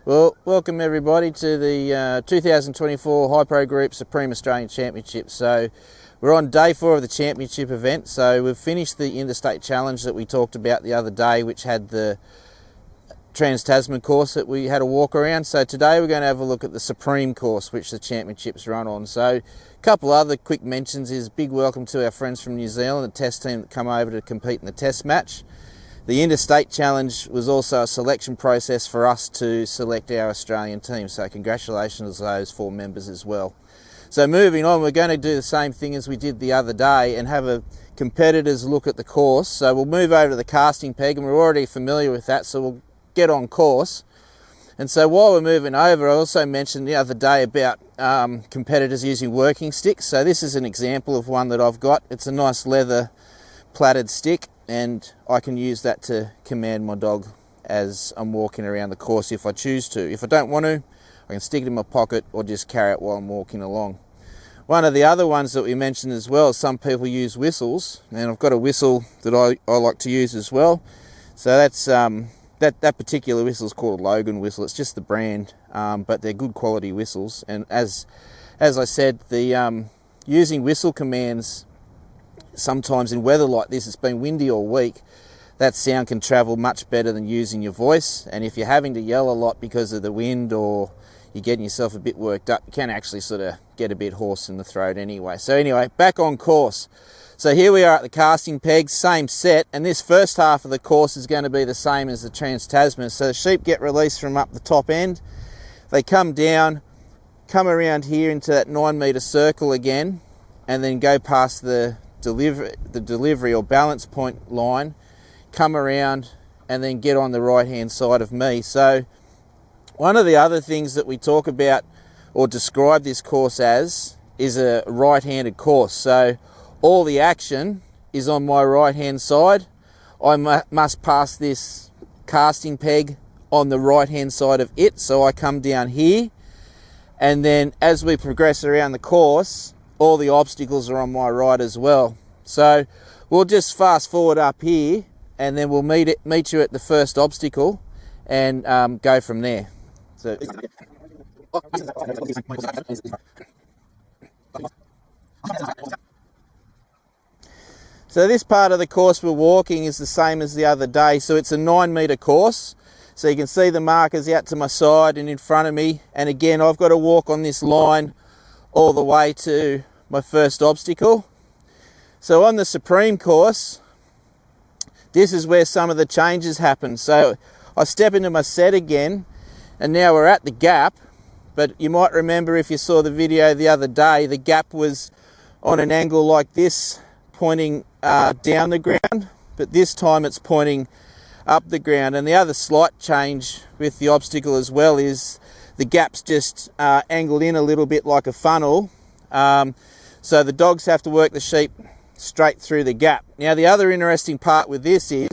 Well, welcome everybody to the 2024 High Pro Group Supreme Australian Championship. So we're on day 4 of the championship event. So we've finished the Interstate Challenge that we talked about the other day, which had the Trans-Tasman course that we had a walk around. So today we're going to have a look at the Supreme course, which the championships run on. So a couple other quick mentions is big welcome to our friends from New Zealand, the test team that come over to compete in the test match. The Interstate Challenge was also a selection process for us to select our Australian team, so congratulations to those 4 members as well. So moving on, we're going to do the same thing as we did the other day and have a competitor's look at the course. So we'll move over to the casting peg, and we're already familiar with that, so we'll get on course. And so while we're moving over, I also mentioned the other day about competitors using working sticks. So this is an example of one that I've got. It's a nice leather plaited stick, and I can use that to command my dog as I'm walking around the course if I choose to. If I don't want to, I can stick it in my pocket or just carry it while I'm walking along. One of the other ones that we mentioned as well, some people use whistles, and I've got a whistle that I like to use as well. So that's that particular whistle is called Logan whistle. It's just the brand, but they're good quality whistles. And as I said, the using whistle commands, sometimes in weather like this, it's been windy all week, that sound can travel much better than using your voice. And if you're having to yell a lot because of the wind, or you're getting yourself a bit worked up, you can actually sort of get a bit hoarse in the throat anyway. So anyway, back on course. So here we are at the casting pegs, same set, and this first half of the course is going to be the same as the Trans-Tasman. So the sheep get released from up the top end, they come down, come around here into that 9-metre circle again, and then go past the delivery or balance point line, come around, and then get on the right hand side of me. So one of the other things that we talk about or describe this course as is a right-handed course. So all the action is on my right hand side. I must pass this casting peg on the right hand side of it, so I come down here, and then as we progress around the course, all the obstacles are on my right as well. So we'll just fast forward up here, and then we'll meet you at the first obstacle and go from there. So this part of the course we're walking is the same as the other day. So it's a 9-metre course. So you can see the markers out to my side and in front of me. And again, I've got to walk on this line all the way to my first obstacle. So on the Supreme course, this is where some of the changes happen. So I step into my set again, and now we're at the gap. But you might remember, if you saw the video the other day, the gap was on an angle like this, pointing down the ground, but this time it's pointing up the ground. And the other slight change with the obstacle as well is the gap's just angled in a little bit like a funnel, so the dogs have to work the sheep straight through the gap. Now the other interesting part with this is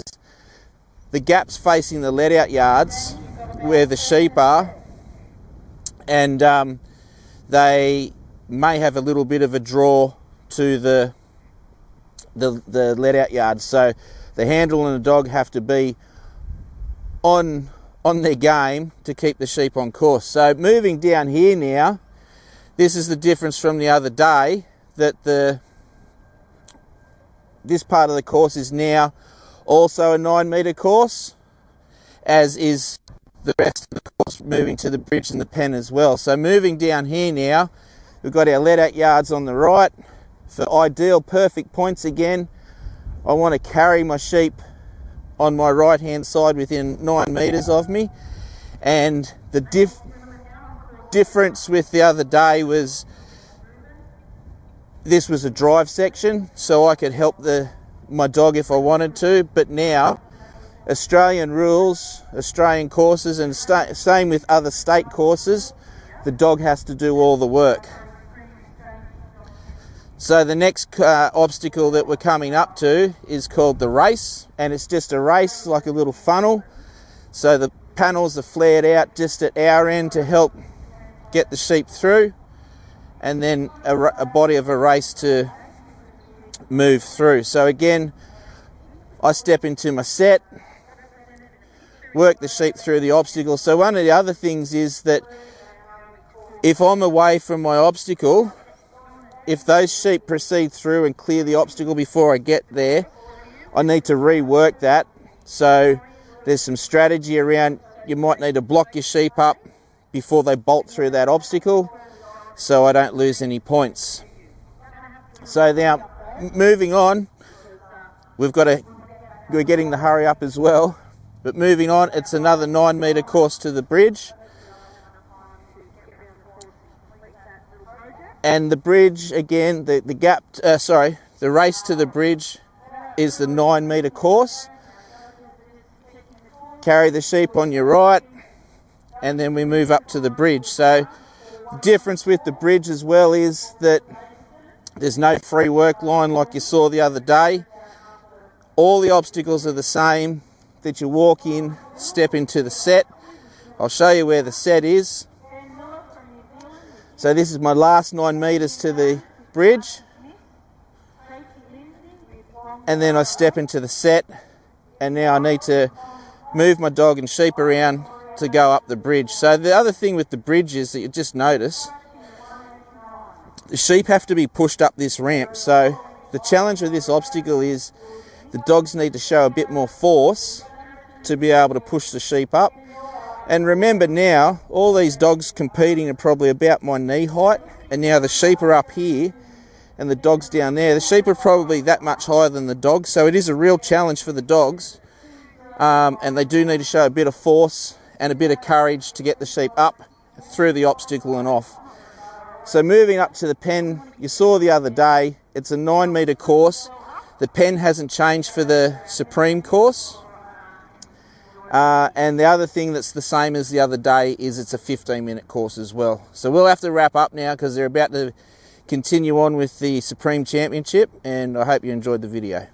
the gap's facing the let out yards where the sheep are, and they may have a little bit of a draw to the let out yard. So the handle and the dog have to be on their game to keep the sheep on course. So moving down here now, this is the difference from the other day, that this part of the course is now also a 9-metre course, as is the rest of the course, moving to the bridge and the pen as well. So moving down here now, we've got our let out yards on the right. For ideal perfect points again, I want to carry my sheep on my right hand side within 9 metres of me. And the difference with the other day was this was a drive section, so I could help my dog if I wanted to. But now, Australian rules, Australian courses, and same with other state courses, the dog has to do all the work. So the next obstacle that we're coming up to is called the race, and it's just a race like a little funnel. So the panels are flared out just at our end to help get the sheep through, and then a body of a race to move through. So again, I step into my set, work the sheep through the obstacle. So one of the other things is that if I'm away from my obstacle, if those sheep proceed through and clear the obstacle before I get there, I need to rework that. So there's some strategy around, you might need to block your sheep up before they bolt through that obstacle so I don't lose any points. So now, moving on, we're getting the hurry up as well, but moving on, it's another 9 metre course to the bridge. And the bridge, again, the race to the bridge is the 9 metre course. Carry the sheep on your right, and then we move up to the bridge. So the difference with the bridge as well is that there's no free work line like you saw the other day. All the obstacles are the same, that you walk in, step into the set. I'll show you where the set is. So this is my last 9 metres to the bridge. And then I step into the set, and now I need to move my dog and sheep around to go up the bridge. So the other thing with the bridge is that you just notice the sheep have to be pushed up this ramp. So the challenge with this obstacle is the dogs need to show a bit more force to be able to push the sheep up. And remember now, all these dogs competing are probably about my knee height, and now the sheep are up here and the dogs down there. The sheep are probably that much higher than the dogs, so it is a real challenge for the dogs. And they do need to show a bit of force and a bit of courage to get the sheep up through the obstacle and off. So moving up to the pen, you saw the other day, it's a 9 metre course. The pen hasn't changed for the Supreme course. And the other thing that's the same as the other day is it's a 15-minute course as well. So we'll have to wrap up now because they're about to continue on with the Supreme Championship, and I hope you enjoyed the video.